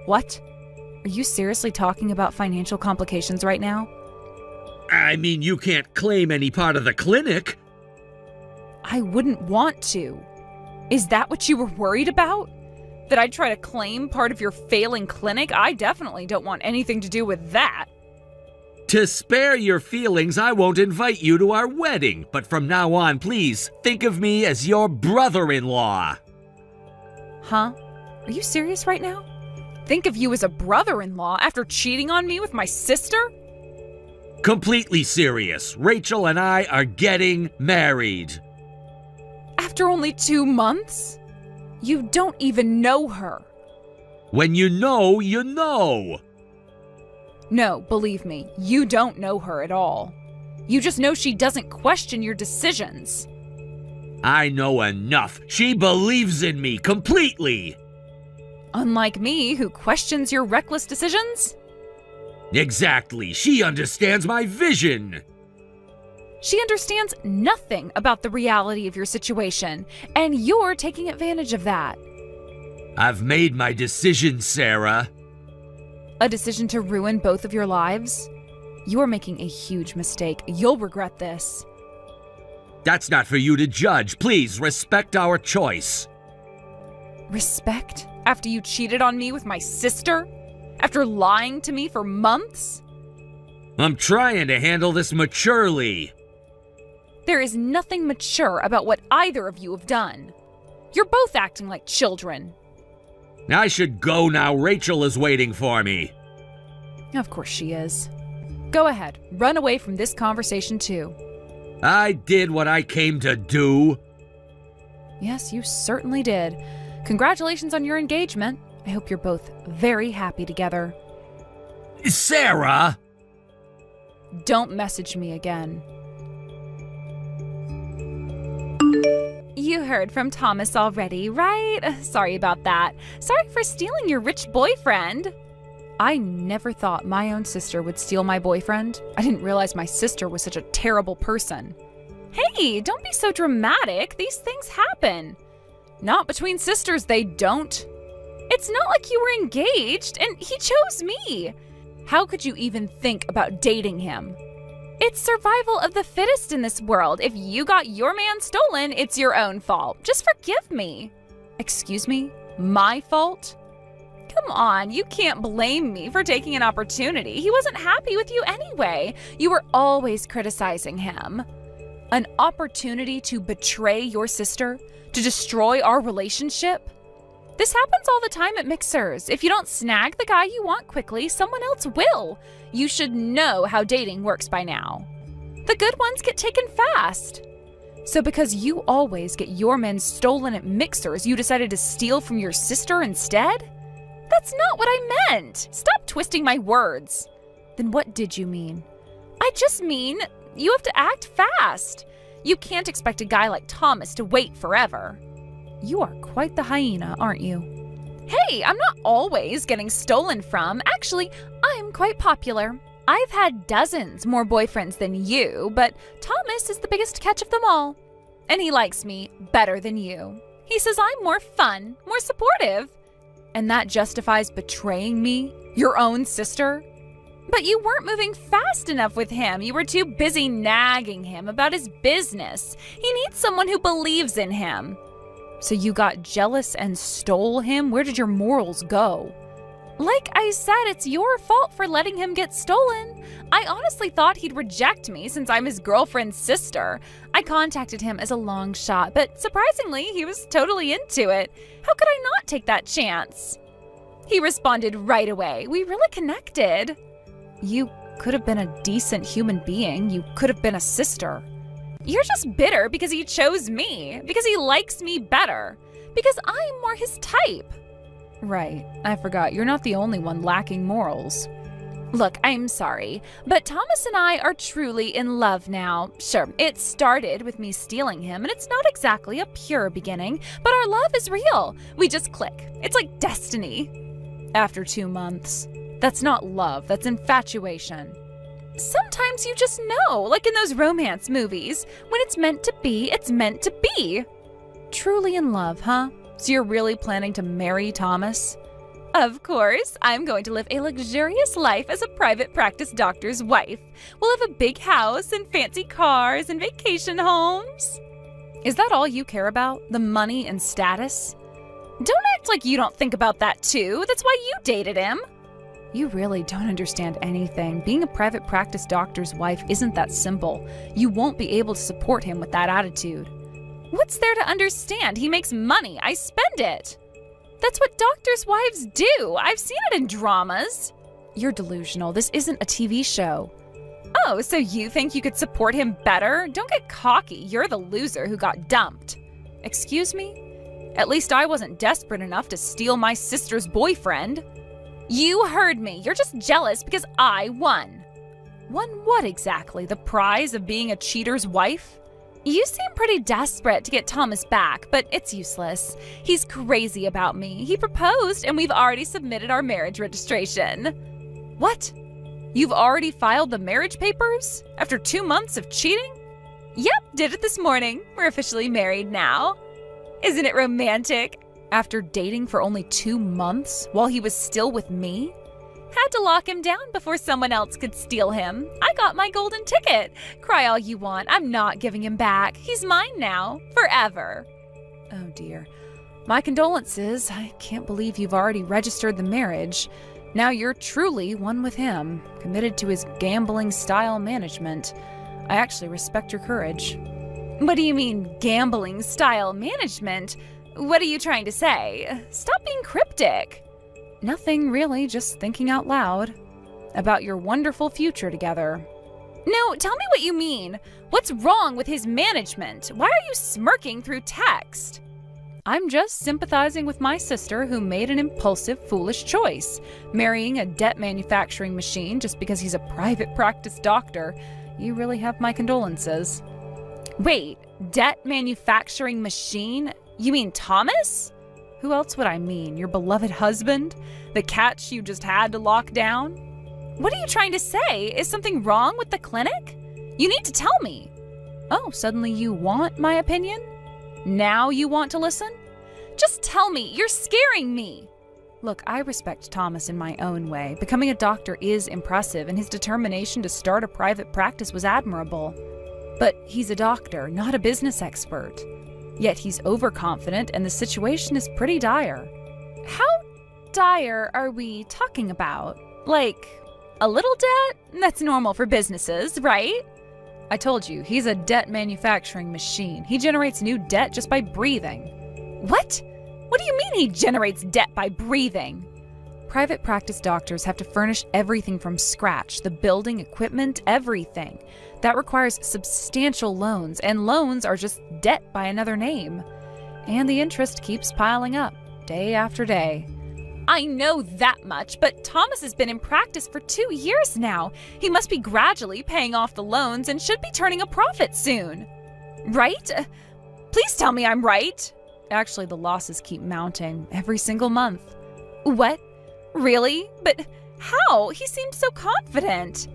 What? Are you seriously talking about financial complications right now? I mean, you can't claim any part of the clinic. I wouldn't want to. Is that what you were worried about? That I'd try to claim part of your failing clinic? I definitely don't want anything to do with that. To spare your feelings, I won't invite you to our wedding, but from now on, please, think of me as your brother-in-law. Huh? Are you serious right now? Think of you as a brother-in-law after cheating on me with my sister? Completely serious. Rachel and I are getting married. After only 2 months? You don't even know her. When you know, you know. No, believe me, you don't know her at all. You just know she doesn't question your decisions. I know enough. She believes in me completely. Unlike me, who questions your reckless decisions? Exactly. She understands my vision. She understands nothing about the reality of your situation, and you're taking advantage of that. I've made my decision, Sarah. A decision to ruin both of your lives? You are making a huge mistake. You'll regret this. That's not for you to judge. Please respect our choice. Respect? After you cheated on me with my sister? After lying to me for months? I'm trying to handle this maturely. There is nothing mature about what either of you have done. You're both acting like children. I should go now. Rachel is waiting for me. Of course she is. Go ahead, run away from this conversation too. I did what I came to do. Yes, you certainly did. Congratulations on your engagement. I hope you're both very happy together. Sarah! Don't message me again. You heard from Thomas already, right? Sorry about that. Sorry for stealing your rich boyfriend. I never thought my own sister would steal my boyfriend. I didn't realize my sister was such a terrible person. Hey, don't be so dramatic. These things happen. Not between sisters, they don't. It's not like you were engaged, and he chose me. How could you even think about dating him? It's survival of the fittest in this world. If you got your man stolen, it's your own fault. Just forgive me. Excuse me? My fault? Come on, you can't blame me for taking an opportunity. He wasn't happy with you anyway. You were always criticizing him. An opportunity to betray your sister? To destroy our relationship? This happens all the time at mixers. If you don't snag the guy you want quickly, someone else will. You should know how dating works by now. The good ones get taken fast. So because you always get your men stolen at mixers, you decided to steal from your sister instead? That's not what I meant. Stop twisting my words. Then what did you mean? I just mean you have to act fast. You can't expect a guy like Thomas to wait forever. You are quite the hyena, aren't you? Hey, I'm not always getting stolen from. Actually, I'm quite popular. I've had dozens more boyfriends than you, but Thomas is the biggest catch of them all. And he likes me better than you. He says I'm more fun, more supportive. And that justifies betraying me, your own sister? But you weren't moving fast enough with him. You were too busy nagging him about his business. He needs someone who believes in him. So you got jealous and stole him? Where did your morals go? Like I said, it's your fault for letting him get stolen. I honestly thought he'd reject me since I'm his girlfriend's sister. I contacted him as a long shot, but surprisingly, he was totally into it. How could I not take that chance? He responded right away. We really connected. You could have been a decent human being. You could have been a sister. You're just bitter because he chose me, because he likes me better, because I'm more his type. Right, I forgot. You're not the only one lacking morals. Look, I'm sorry, but Thomas and I are truly in love now. Sure, it started with me stealing him, and it's not exactly a pure beginning, but our love is real. We just click. It's like destiny. After 2 months. That's not love, that's infatuation. Sometimes you just know, like in those romance movies. When it's meant to be, it's meant to be. Truly in love, huh? So you're really planning to marry Thomas? Of course, I'm going to live a luxurious life as a private practice doctor's wife. We'll have a big house and fancy cars and vacation homes. Is that all you care about? The money and status? Don't act like you don't think about that too. That's why you dated him. You really don't understand anything. Being a private practice doctor's wife isn't that simple. You won't be able to support him with that attitude. What's there to understand? He makes money. I spend it. That's what doctors' wives do. I've seen it in dramas. You're delusional. This isn't a TV show. Oh, so you think you could support him better? Don't get cocky. You're the loser who got dumped. Excuse me? At least I wasn't desperate enough to steal my sister's boyfriend. You heard me. You're just jealous because I won. Won what exactly? The prize of being a cheater's wife? You seem pretty desperate to get Thomas back, but it's useless. He's crazy about me. He proposed and we've already submitted our marriage registration. What? You've already filed the marriage papers? After 2 months of cheating? Yep, did it this morning. We're officially married now. Isn't it romantic? After dating for only 2 months, while he was still with me? Had to lock him down before someone else could steal him. I got my golden ticket. Cry all you want. I'm not giving him back. He's mine now. Forever. Oh dear. My condolences. I can't believe you've already registered the marriage. Now you're truly one with him, committed to his gambling style management. I actually respect your courage. What do you mean, gambling-style management? What are you trying to say? Stop being cryptic. Nothing really, just thinking out loud. About your wonderful future together. No, tell me what you mean. What's wrong with his management? Why are you smirking through text? I'm just sympathizing with my sister who made an impulsive, foolish choice. Marrying a debt manufacturing machine just because he's a private practice doctor. You really have my condolences. Wait, debt manufacturing machine? You mean Thomas? Who else would I mean? Your beloved husband? The catch you just had to lock down? What are you trying to say? Is something wrong with the clinic? You need to tell me. Oh, suddenly you want my opinion? Now you want to listen? Just tell me. You're scaring me. Look, I respect Thomas in my own way. Becoming a doctor is impressive, and his determination to start a private practice was admirable. But he's a doctor, not a business expert. Yet he's overconfident, and the situation is pretty dire. How dire are we talking about? Like, a little debt? That's normal for businesses, right? I told you, he's a debt manufacturing machine. He generates new debt just by breathing. What? What do you mean he generates debt by breathing? Private practice doctors have to furnish everything from scratch, the building, equipment, everything. That requires substantial loans, and loans are just debt by another name. And the interest keeps piling up, day after day. I know that much, but Thomas has been in practice for 2 years now. He must be gradually paying off the loans and should be turning a profit soon. Right? Please tell me I'm right. Actually, the losses keep mounting every single month. What? Really? But how? He seemed so confident.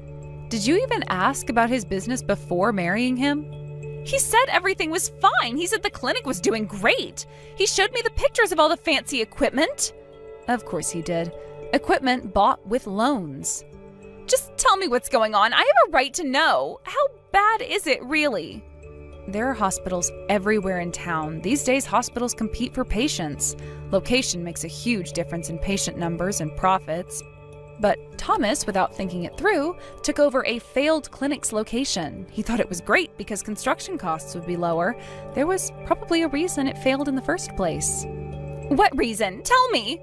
Did you even ask about his business before marrying him? He said everything was fine. He said the clinic was doing great. He showed me the pictures of all the fancy equipment. Of course he did. Equipment bought with loans. Just tell me what's going on. I have a right to know. How bad is it really? There are hospitals everywhere in town. These days, hospitals compete for patients. Location makes a huge difference in patient numbers and profits. But Thomas, without thinking it through, took over a failed clinic's location. He thought it was great because construction costs would be lower. There was probably a reason it failed in the first place. What reason? Tell me!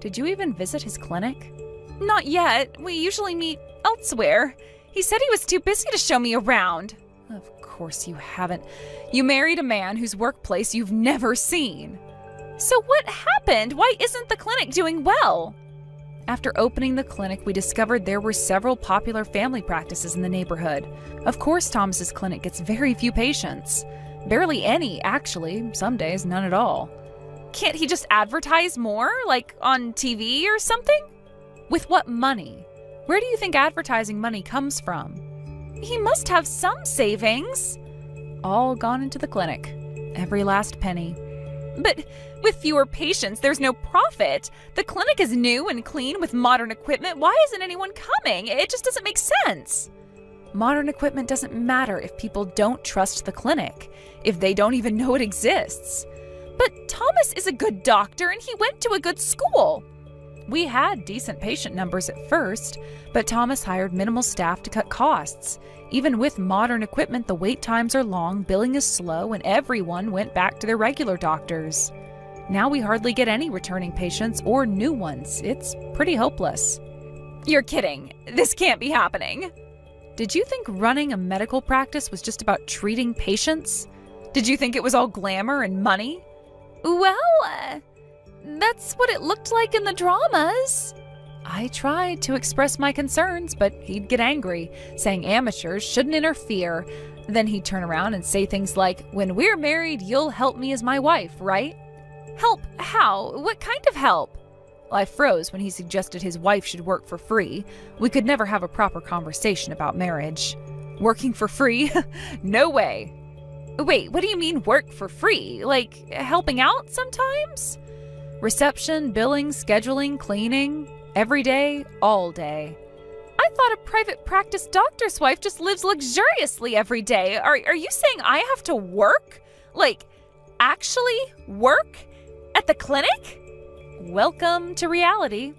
Did you even visit his clinic? Not yet. We usually meet elsewhere. He said he was too busy to show me around. Of course you haven't. You married a man whose workplace you've never seen. So what happened? Why isn't the clinic doing well? After opening the clinic, we discovered there were several popular family practices in the neighborhood. Of course, Thomas's clinic gets very few patients. Barely any, actually. Some days, none at all. Can't he just advertise more, like on TV or something? With what money? Where do you think advertising money comes from? He must have some savings. All gone into the clinic. Every last penny. But with fewer patients, there's no profit. The clinic is new and clean with modern equipment. Why isn't anyone coming? It just doesn't make sense. Modern equipment doesn't matter if people don't trust the clinic, if they don't even know it exists. But Thomas is a good doctor and he went to a good school. We had decent patient numbers at first, but Thomas hired minimal staff to cut costs. Even with modern equipment, the wait times are long, billing is slow, and everyone went back to their regular doctors. Now we hardly get any returning patients or new ones. It's pretty hopeless. You're kidding. This can't be happening. Did you think running a medical practice was just about treating patients? Did you think it was all glamour and money? Well, that's what it looked like in the dramas. I tried to express my concerns, but he'd get angry, saying amateurs shouldn't interfere. Then he'd turn around and say things like, "When we're married, you'll help me as my wife, right?" Help? How? What kind of help? Well, I froze when he suggested his wife should work for free. We could never have a proper conversation about marriage. Working for free? No way. Wait, what do you mean work for free? Like helping out sometimes? Reception, billing, scheduling, cleaning. Every day, all day. I thought a private practice doctor's wife just lives luxuriously every day. Are you saying I have to work? Like, actually work? At the clinic? Welcome to reality.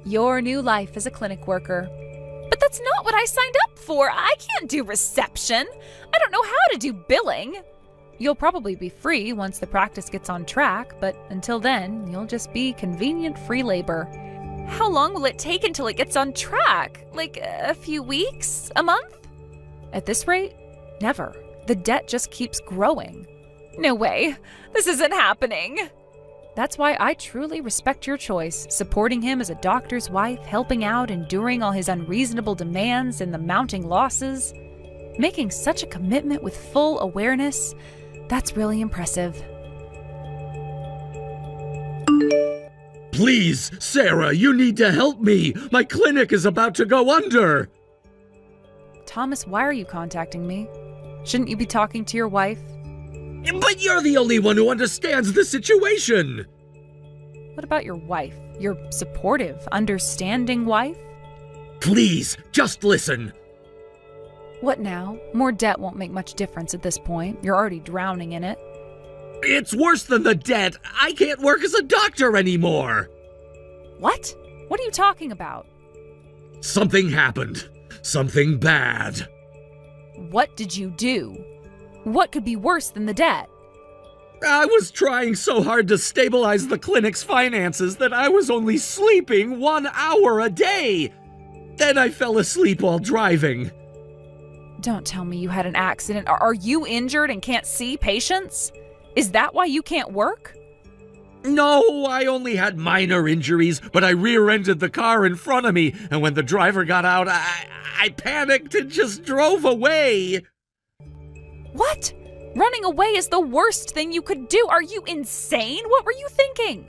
Your new life as a clinic worker. But that's not what I signed up for. I can't do reception. I don't know how to do billing. You'll probably be free once the practice gets on track, but until then, you'll just be convenient free labor. How long will it take until it gets on track? Like a few weeks? A month? At this rate, never. The debt just keeps growing. No way. This isn't happening. That's why I truly respect your choice, supporting him as a doctor's wife, helping out, enduring all his unreasonable demands and the mounting losses. Making such a commitment with full awareness, that's really impressive. Please, Sarah, you need to help me. My clinic is about to go under. Thomas, why are you contacting me? Shouldn't you be talking to your wife? But you're the only one who understands the situation. What about your wife? Your supportive, understanding wife? Please, just listen. What now? More debt won't make much difference at this point. You're already drowning in it. It's worse than the debt. I can't work as a doctor anymore. What? What are you talking about? Something happened. Something bad. What did you do? What could be worse than the debt? I was trying so hard to stabilize the clinic's finances that I was only sleeping 1 hour a day. Then I fell asleep while driving. Don't tell me you had an accident. Are you injured and can't see patients? Is that why you can't work? No, I only had minor injuries, but I rear-ended the car in front of me, and when the driver got out, I panicked and just drove away. What? Running away is the worst thing you could do. Are you insane? What were you thinking?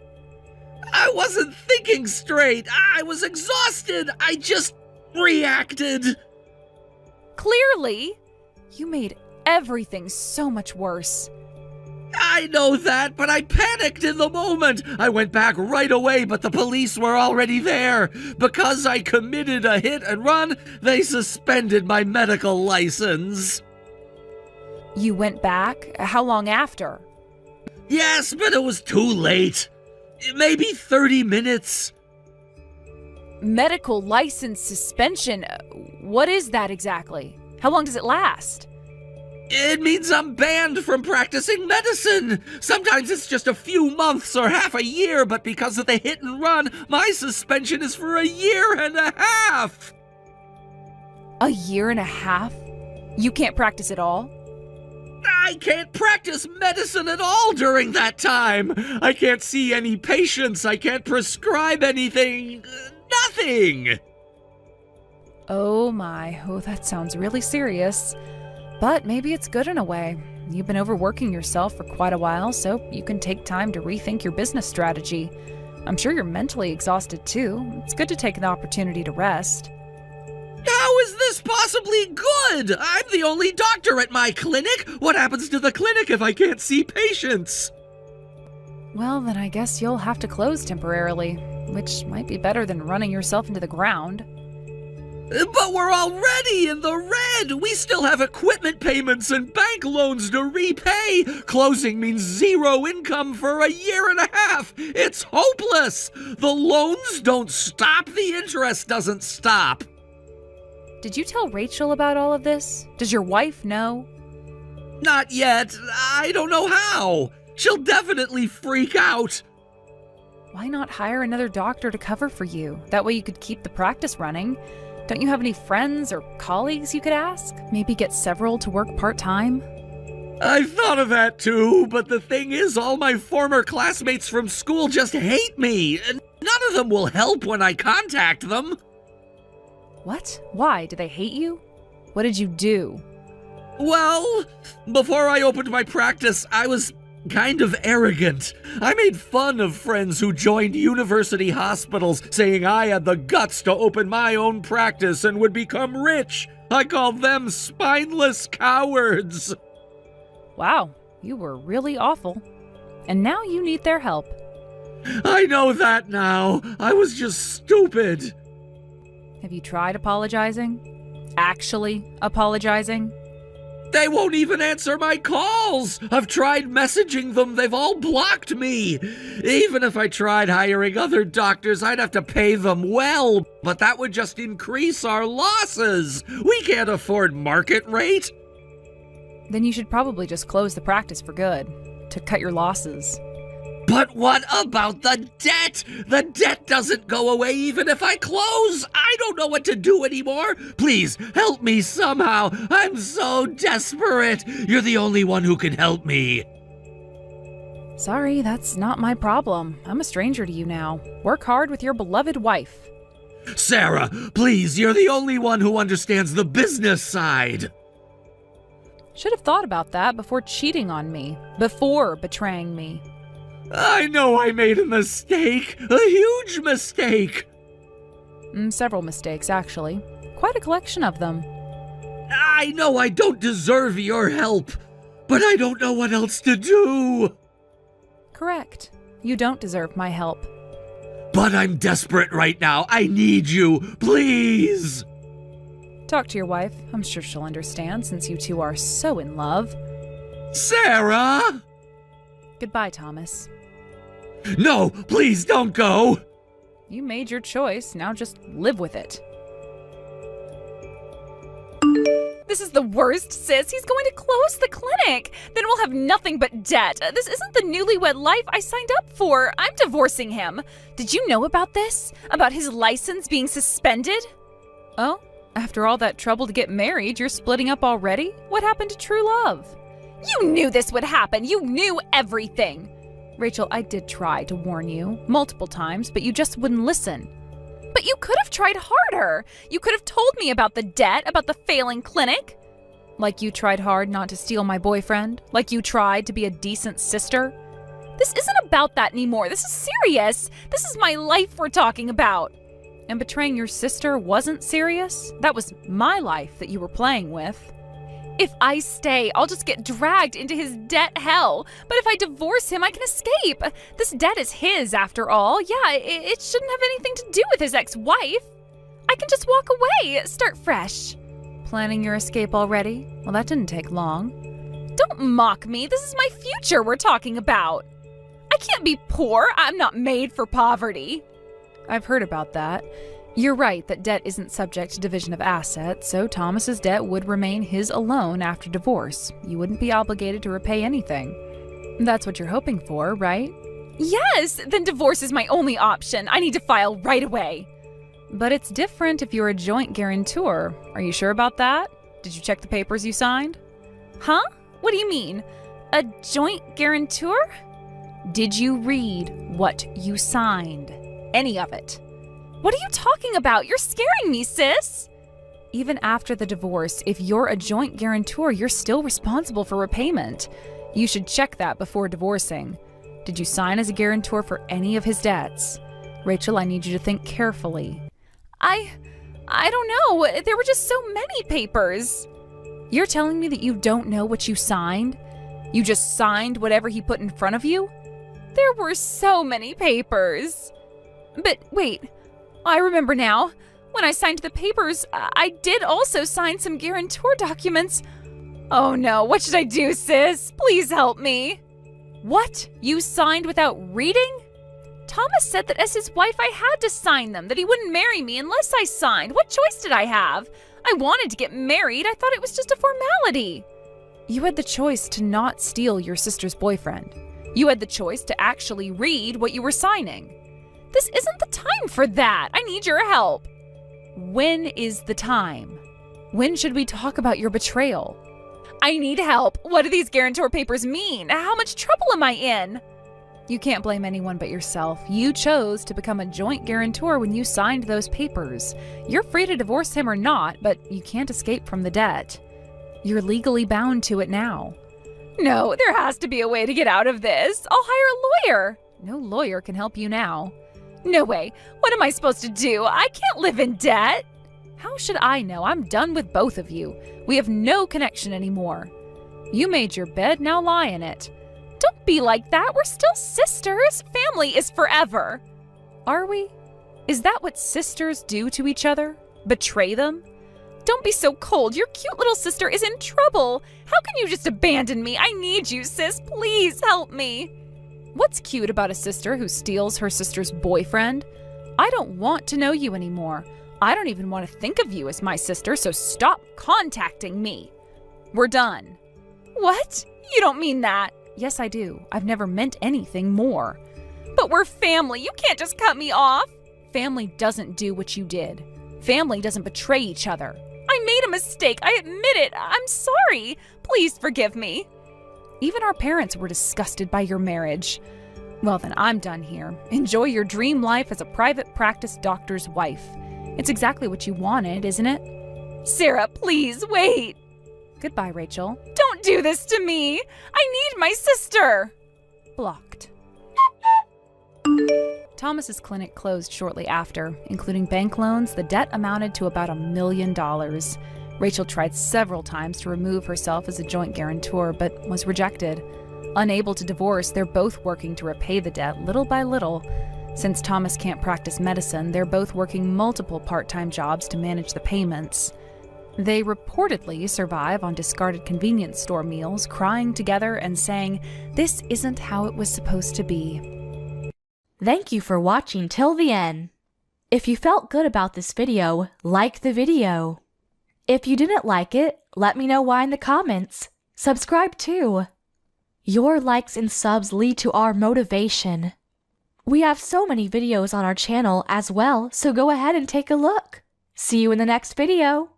I wasn't thinking straight. I was exhausted. I just reacted. Clearly, you made everything so much worse. I know that, but I panicked in the moment. I went back right away, but the police were already there. Because I committed a hit and run, they suspended my medical license. You went back? How long after? Yes, but it was too late. Maybe 30 minutes. Medical license suspension? What is that exactly? How long does it last? It means I'm banned from practicing medicine. Sometimes it's just a few months or half a year, but because of the hit and run, my suspension is for 1.5 years. A year and a half? You can't practice at all? I can't practice medicine at all during that time. I can't see any patients. I can't prescribe anything. Nothing. Oh my, that sounds really serious. But maybe it's good in a way. You've been overworking yourself for quite a while, so you can take time to rethink your business strategy. I'm sure you're mentally exhausted too. It's good to take an opportunity to rest. How is this possibly good? I'm the only doctor at my clinic. What happens to the clinic if I can't see patients? Well, then I guess you'll have to close temporarily, which might be better than running yourself into the ground. But we're already in the red! We still have equipment payments and bank loans to repay! Closing means 0 income for 1.5 years! It's hopeless! The loans don't stop, the interest doesn't stop! Did you tell Rachel about all of this? Does your wife know? Not yet. I don't know how. She'll definitely freak out. Why not hire another doctor to cover for you? That way you could keep the practice running. Don't you have any friends or colleagues you could ask? Maybe get several to work part-time? I've thought of that too, but the thing is, all my former classmates from school just hate me. None of them will help when I contact them. What? Why? Do they hate you? What did you do? Well, before I opened my practice, I was kind of arrogant. I made fun of friends who joined university hospitals, saying I had the guts to open my own practice and would become rich. I called them spineless cowards. Wow, you were really awful. And now you need their help. I know that now. I was just stupid. Have you tried apologizing? Actually apologizing? They won't even answer my calls. I've tried messaging them. They've all blocked me. Even if I tried hiring other doctors, I'd have to pay them well, but that would just increase our losses. We can't afford market rate. Then you should probably just close the practice for good, to cut your losses. But what about the debt? The debt doesn't go away even if I close. I don't know what to do anymore. Please, help me somehow. I'm so desperate. You're the only one who can help me. Sorry, that's not my problem. I'm a stranger to you now. Work hard with your beloved wife. Sarah, please, you're the only one who understands the business side. Should have thought about that before cheating on me, before betraying me. I know I made a mistake, a huge mistake. Several mistakes, actually. Quite a collection of them. I know I don't deserve your help, but I don't know what else to do. Correct. You don't deserve my help. But I'm desperate right now. I need you, please. Talk to your wife. I'm sure she'll understand since you two are so in love. Sarah! Goodbye, Thomas. No, please don't go. You made your choice. Now just live with it. This is the worst, sis. He's going to close the clinic. Then we'll have nothing but debt. This isn't the newlywed life I signed up for. I'm divorcing him. Did you know about this? About his license being suspended? Oh, after all that trouble to get married, you're splitting up already? What happened to true love? You knew this would happen. You knew everything. Rachel, I did try to warn you multiple times, but you just wouldn't listen. But you could have tried harder. You could have told me about the debt, about the failing clinic. Like you tried hard not to steal my boyfriend. Like you tried to be a decent sister. This isn't about that anymore. This is serious. This is my life we're talking about. And betraying your sister wasn't serious? That was my life that you were playing with. If I stay, I'll just get dragged into his debt hell. But if I divorce him, I can escape. This debt is his, after all. Yeah, it shouldn't have anything to do with his ex-wife. I can just walk away, start fresh. Planning your escape already? Well, that didn't take long. Don't mock me. This is my future we're talking about. I can't be poor. I'm not made for poverty. I've heard about that. You're right that debt isn't subject to division of assets, so Thomas's debt would remain his alone after divorce. You wouldn't be obligated to repay anything. That's what you're hoping for, right? Yes! Then divorce is my only option. I need to file right away. But it's different if you're a joint guarantor. Are you sure about that? Did you check the papers you signed? Huh? What do you mean? A joint guarantor? Did you read what you signed? Any of it? What are you talking about? You're scaring me, sis! Even after the divorce, if you're a joint guarantor, you're still responsible for repayment. You should check that before divorcing. Did you sign as a guarantor for any of his debts? Rachel, I need you to think carefully. I don't know. There were just so many papers. You're telling me that you don't know what you signed? You just signed whatever he put in front of you? There were so many papers. But wait, I remember now. When I signed the papers, I did also sign some guarantor documents. Oh no, what should I do, sis? Please help me. What? You signed without reading? Thomas said that as his wife I had to sign them, that he wouldn't marry me unless I signed. What choice did I have? I wanted to get married. I thought it was just a formality. You had the choice to not steal your sister's boyfriend. You had the choice to actually read what you were signing. This isn't the time for that. I need your help. When is the time? When should we talk about your betrayal? I need help. What do these guarantor papers mean? How much trouble am I in? You can't blame anyone but yourself. You chose to become a joint guarantor when you signed those papers. You're free to divorce him or not, but you can't escape from the debt. You're legally bound to it now. No, there has to be a way to get out of this. I'll hire a lawyer. No lawyer can help you now. No way. What am I supposed to do? I can't live in debt. How should I know? I'm done with both of you. We have no connection anymore. You made your bed, now lie in it. Don't be like that. We're still sisters. Family is forever. Are we? Is that what sisters do to each other? Betray them? Don't be so cold. Your cute little sister is in trouble. How can you just abandon me? I need you, sis. Please help me. What's cute about a sister who steals her sister's boyfriend? I don't want to know you anymore. I don't even want to think of you as my sister, so stop contacting me. We're done. What? You don't mean that. Yes, I do. I've never meant anything more. But we're family. You can't just cut me off. Family doesn't do what you did. Family doesn't betray each other. I made a mistake. I admit it. I'm sorry. Please forgive me. Even our parents were disgusted by your marriage. Well, then I'm done here. Enjoy your dream life as a private practice doctor's wife. It's exactly what you wanted, isn't it? Sarah, please, wait. Goodbye, Rachel. Don't do this to me. I need my sister. Blocked. Thomas's clinic closed shortly after. Including bank loans, the debt amounted to about $1 million. Rachel tried several times to remove herself as a joint guarantor, but was rejected. Unable to divorce, they're both working to repay the debt little by little. Since Thomas can't practice medicine, they're both working multiple part-time jobs to manage the payments. They reportedly survive on discarded convenience store meals, crying together and saying, "This isn't how it was supposed to be." Thank you for watching till the end. If you felt good about this video, like the video. If you didn't like it, let me know why in the comments. Subscribe too. Your likes and subs lead to our motivation. We have so many videos on our channel as well, so go ahead and take a look. See you in the next video.